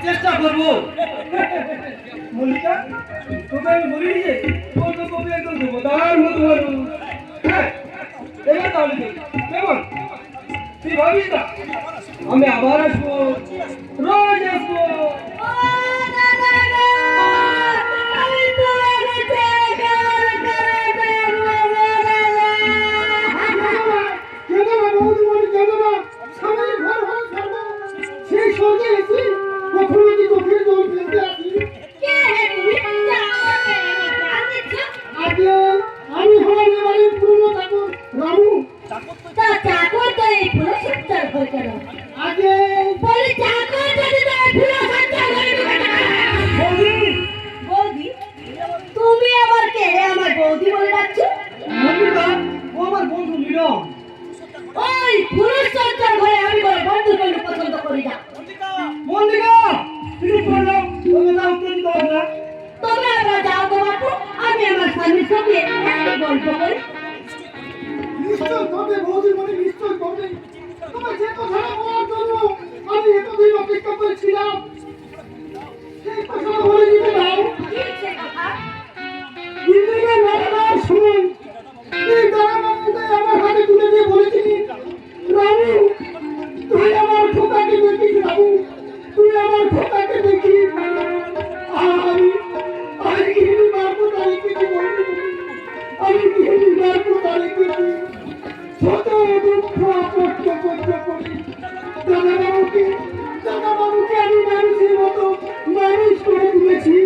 চেষ্টা করবো। মল্লিকা, তোকে আমি বলি যে তোর তো কবি একদম দেবতার মতো মানুষ। হ্যাঁ, এবার তাহলে কেমন তুই ভাবিস না আমি আবার আসবো, রোজ আসবো। আমি হলাম এবারে পুরনো ঠাকুর রামু। চাকর তো এই পুরো সত্তর হয়ে গেল। আগে বলি চাকর যদি তো এই পুরো সত্তর হয়ে গেল। বৌদি, বৌদি, তুমি আবার কে আমার বৌদি বলে ডাকছো? মল্লিকা, ও আমার বন্ধু মিলন। ওই পুরুষ সত্তর হয়ে আমি বলে বন্ধু বলে পছন্দ করি না। মল্লিকা, তুমি বললো তোকে না উত্তর দিতে হবে না। তোমরা আবার যাও তো বাপু, আমি আমার স্বামীর সঙ্গে একটু গল্প করি। নিশ্চয় তবে বৌদি মনে নিশ্চয় তবে তোমার যে কথাটা বলার জন্য আমি এতদিন অপেক্ষা করেছিলাম সেই কথাটা বলে দিতে দাও। কি সে কথা? দিল্লিকে নাড়াবার সময় এই দাঁড়াবাবুকে আমার হাতে তুলে দিয়ে বলেছিলি, রামু তুই আমার খোকাকে দেখিস, রামু তুই আমার খোকাকে দেখিস। আমি গিরি মারবো তারিখেছি বন্ধু, আমি গিরি মারবো তারিখেছি। ছোট দুঃখ কষ্ট সহ্য করি দাদাবাবুকে আমি মানুষের মতো মানুষ করে তুলেছি।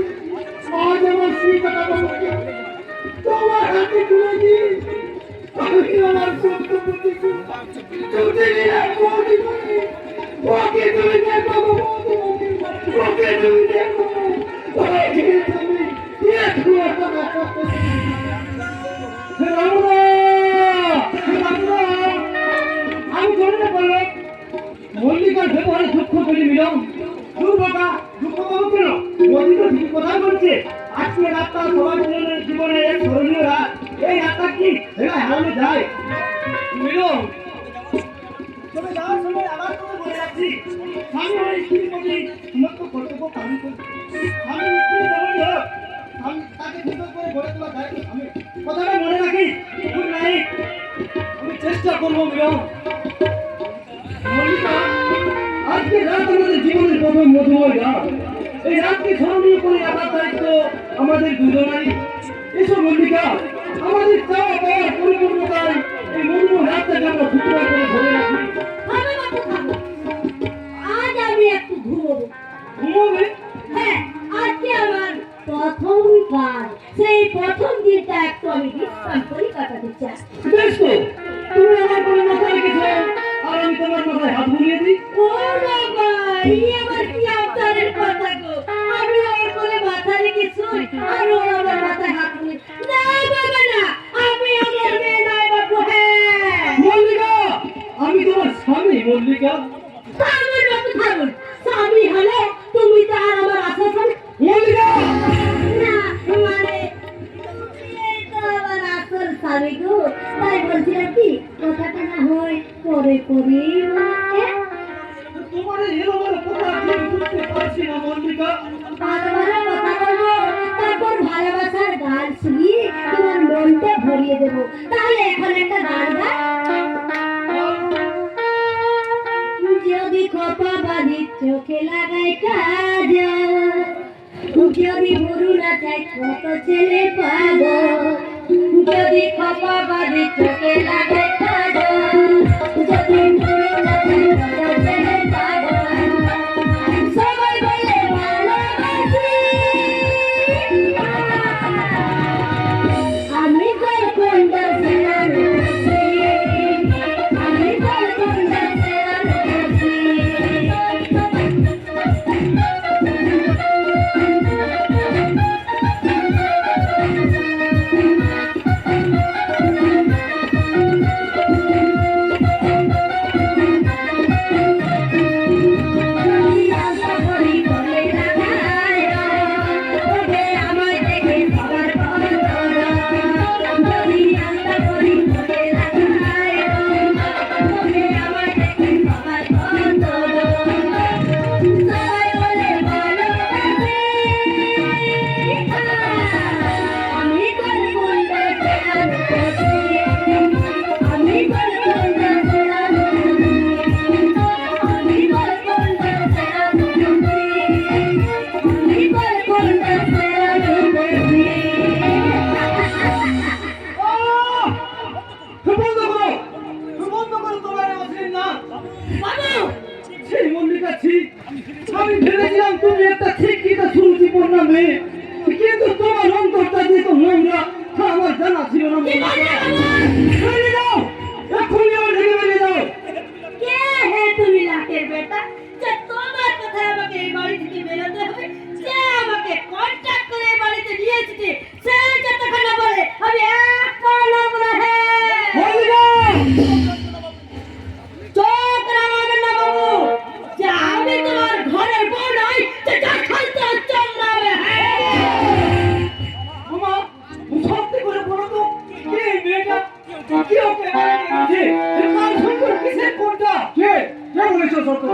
আজ আমার সেই দাদাবাবুকে তোমার হাতে তুলে দিই। আমি আমার কর্তব্যটিকে ছুটে নিলাম বৌদি বলে। ওকে তুমি দেখো বৌদি বলে, ওকে তুমি দেখো, ওকে তুমি দেখো। রামুদা, রামুদা, আমি ধরে বললো মল্লিকার ব্যবহারে দুঃখ করি মিলন। দুঃখ পাবো কেন? মোদি তো ঠিক কথা বলছে। আজকে রাতটা সবার জীবনে এক স্মরণীয় রাত। এই রাতটা কি হারানো যায়? মিলন, তবে যাওয়ার সময় আবার তোকে বলে রাখছি, স্বামী হয়ে স্ত্রীর প্রতি সমস্ত কর্তব্য পালন করছি। আমি স্ত্রী যেমনই হোক, আমি তাকে সুন্দর করে গড়ে তোলার দায়িত্ব স্বামী। কথাটা মনে রাখিস। Good night. আমি চেষ্টা করবো মিলন। মল্লিকা, আজকে রাত আমাদের জীবনের প্রথম মধুময় রাত। এই রাতকে স্মরণীয় করে রাখার দায়িত্ব আমাদের দুজনারই। এসো মল্লিকা, আমাদের চাওয়া পাওয়ার পরিপূর্ণতায় এই মধুময় রাতটাকে আমরা সুন্দর করে ধরে রাখি। থামো বাপু, থামো। আজ আমি একটু ঘুমোবো। ঘুমোবে? হ্যাঁ, আজকে আমার প্রথম কাজ। সেই প্রথম দিনটা একটু আমি বিশ্রাম করে কাটাতে চাই। বেশ তো, তুমি আমার কোনো মাথা রেখেছো আর আমি তোমার মাথায় হাত বুলিয়ে দিই। ও বাবা, এই আমার কি আবদারের কথা গো। আমি ওর কোলে মাথা রেখে শুই আর ওর আমার মাথায় হাত বুলিয়ে। না বাবা না, আমি আমার মেয়ে নয় বাপু। হ্যাঁ মল্লিকা, আমি তোমার স্বামী মল্লিকা। থামুন বাপু, থামুন। স্বামী হলে তুমি তো আর আমার আসল স্বামী মল্লিকা, না, মানে এই তো আমার আসল স্বামী গো। তাই বলছিলাম কি, কথাটা না হয় পরে করি। তোমার এই এলোমেলো কথা ঠিক বুঝতে পারছি না মল্লিকা। ভালোভাবে কথা বলবো, তারপর ভালোবাসার গান শুনিয়ে তোমার মনটা ভরিয়ে দেবো। তাহলে এখন একটা গান গাই। যদি খোপা বাঁধি চোখে লাগাই কাজল, যদি গুরু না চাই কত ছেলে পাবো। যদি খোপা বাঁধি চোখে লাগাই কাজল, যদি গুরু না চাই কত ছেলে পাবো। সবাই বলে ভালোবাসি, আমি গোলকুন্ডা সেনাপতি, আমি গোলকুন্ডা সেনাপতি। ভেবেছিলাম তুমি একটা শিক্ষিত সুরুচিপূর্ণ মেয়ে, কিন্তু তোমার অন্তরটা যে তো নোংরা তা আমার জানা ছিল না। কি বললে আমার? বেরিয়ে যাও, এক্ষুনি আমার থেকে বেরিয়ে যাও। কে হে তুমি লাখের বেটা, যে তোমার কথা আমাকে এই বাড়ি থেকে বেরোতে হবে? যে আমাকে কন্ট্যাক্ট করে এই বাড়িতে নিয়ে এসেছে, সে যতক্ষণ না বলে আমি এক পা নড়ব না। হে মল্লিকা! চোখ রাঙাবেন না বাবু, যে আমি তোমার ঘরের বউ নই, যে যা খাইতে চমড়াবে। ওমা, সত্যি করে বলো তো, কে এই মেয়েটা? কে ওকে এনেছে? এ কার সুন্দর কিসের কোনটা? কে বলেছো সত্য?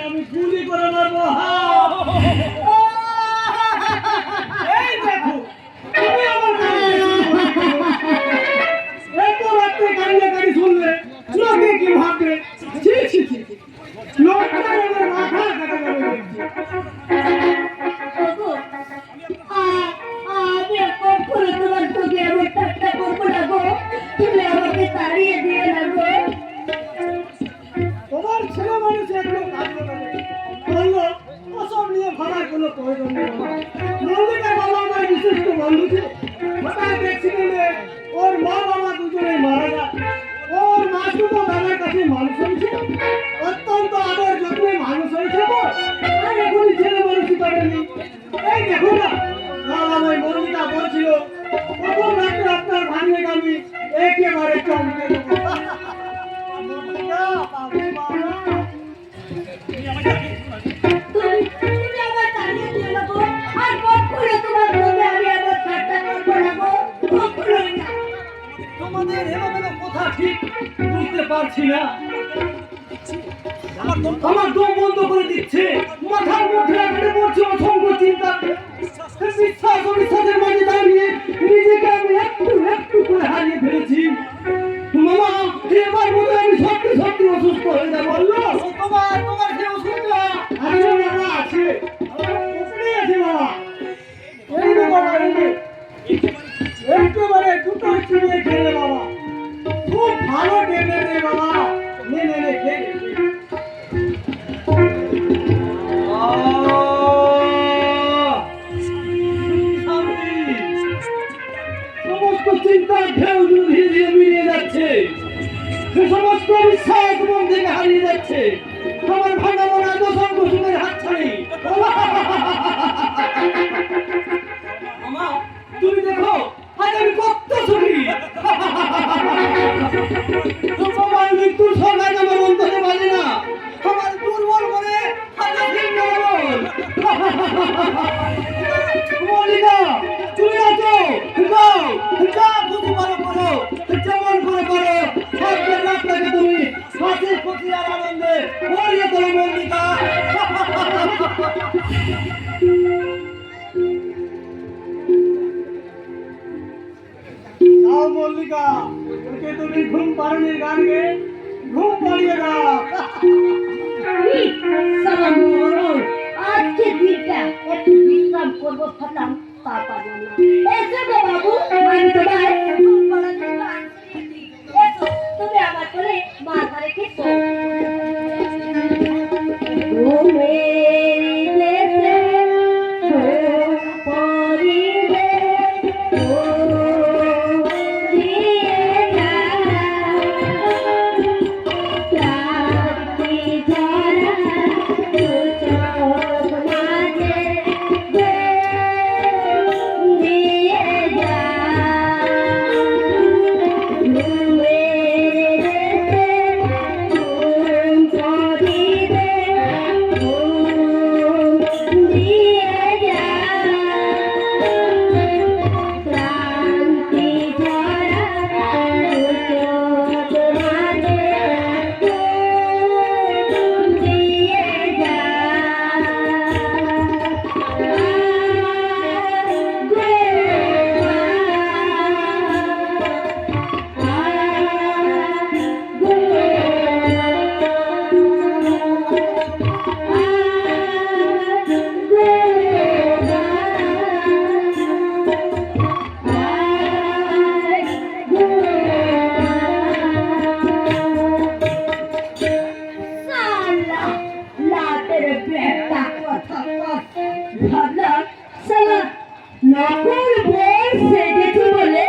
আমি গুলি করে মারবো। এই দেখো, তুমি আমার এত রাত্রে কান্নাকাটি শুনলে লোকে কি ভাববে? ছি ছি ছি ছি। লোকটা আমার মাথা কাটা যাবে। ওগো, আমি কখনো তোমার সঙ্গে এমন ঠাট্টা করবো না গো, তুমি আমাকে তাড়িয়ে দিয়ে না গো। তোমার ছেলে মানুষ একটু কাঁদলো না। বললো ওসব নিয়ে ভাবার কোনো প্রয়োজন নেই। মল্লিকার বাবা আমার বিশিষ্ট বন্ধু ছিল। হঠাৎ অ্যাক্সিডেন্টে ওর মা বাবা দুজনেই মারা যায়। ওর মা শুধু দাদার কাছে মানুষ হয়েছিল, অত্যন্ত আদর যত্নে মানুষ হয়েছিল। আর এখনই ছেলে মানুষই করেনি। এই দেখো না, বাবা ওই মল্লিকা বলছিল প্রথম রাত্রে আপনার ভাঙে আমি একেবারে চমকে দেবো। তুমি আমার তাড়িয়ে দিও না গো, আর কখনো তোমার সঙ্গে আমি আবার ঠাট্টা করবো না গো, কখনোই না। তোমাদের এলোমেলো কথা ঠিক বুঝতে পারছি না। আমার দম বন্ধ করে দিচ্ছে, মাথার মধ্যে একটা পড়ছে অসংখ্য চিন্তা। বিশ্বাস অবিশ্বাসের মাঝে দাঁড়িয়ে নিজেকে আমি একটু একটু করে হারিয়ে ফেলেছি। মামা, এবার মনে হয় আমি সত্যি সত্যি অসুস্থ হয়ে যাবো। তোমার যে ওষুধটা আছে বাবা, আছে ওখানেই আছে বাবা। এই নে বাবা, এই নে। একেবারে দুটো চিড়িয়ে খেলে বাবা, খুব ভালো টেনে রে বাবা। নে নে নে, খেয়ে নে। সমস্ত চিন্তার ঢেউ ধীরে ধীরে মিলিয়ে যাচ্ছে, সে সমস্ত বিশ্বাস মন থেকে হারিয়ে যাচ্ছে। আমার ভাঙা মনা দোষণ কুসুমের হাত ছাড়ি। মামা, তুমি দেখো আজ আমি কত সুখী। তোমার মৃত্যুর সঙ্গে আমার অন্তরে বাজে না। আমার দুর্বল মনে হাজার ভিন্ন মন। মল্লিকা, তুমি আছো? যাও, যা বুঝি পারো করো, যেমন করে পারো। সাতদিন রাতটাকে তুমি হাসি খুশি আর আনন্দে ভরিয়ে তোলো মল্লিকা। যাও মল্লিকা, ওকে তুমি ঘুম পাড়ানির গান গেয়ে ঘুম পাড়িয়ে দাও। সালা মরণ, আজকে দিনটা একটু বিশ্রাম করবো, ফাটাম তা পারলাম না। এসো গো বাবু, আমি তোমার ঘুম পাড়ানোর গান শুনিয়ে দিই। এসো, তুমি আমার কোলে মাথা রেখে শোও। ঘুমের দেশে ঘুম পড়িলে পড়িয়ে না, রাত্রি যারা দু চোখ মাঝে সালা নকল বল সেজেছি বলে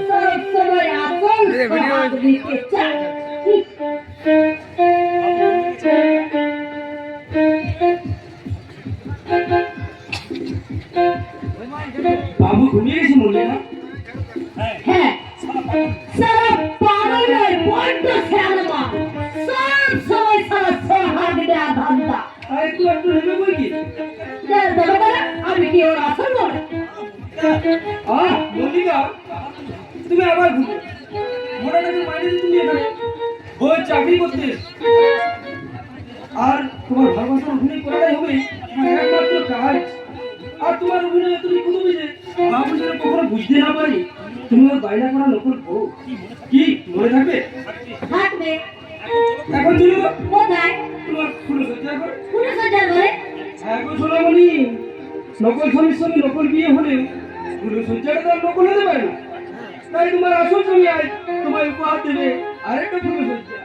সব সময় আসল সমাজ দিতে চায়। বাবু ঘুমিয়ে গেছে মল্লিকা? হ্যাঁ, সালা পাগল নয়, বড্ড শেয়ানা বাবু। সব সময় সালা সোহাগ দেয়া ধান্দা। আর একটু ভেবে বই কি? দেখো বাবা, আমি কি ওর আসল বল? মল্লিকা, তুমি আবার ঘুমো। মোটা টাকার মাইনে তুমি এখানে বই চাকরি করতে, আর তোমার ভালোবাসার অভিনয় করাটাই হবে তোমার একমাত্র কাজ। আর তোমার অভিনয় তুমি বুঝবে যে বাবু যেন কখনো বুঝতে না পারি তুমি ওর বাইরে করা নকল বউ। কি মনে থাকবে? থাকবে। এখন চলো কোথায়? তোমার ফুলো সজ্জা করে। পুরো সজ্জা করে? এখন সোনামণি, নকল স্বামীর সঙ্গে নকল বিয়ে হলে ফুলো সজ্জাটা তো আর নকল হতে পারে না। তাই তোমার আসল স্বামী আজ তোমায় উপহার দেবে আরেকটা ফুলো সজ্জা।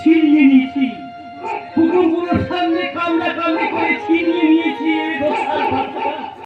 ছিনিয়ে নিয়েছি, হুকুমগুলোর সামনে কামড়া কামড়ি করে ছিনিয়ে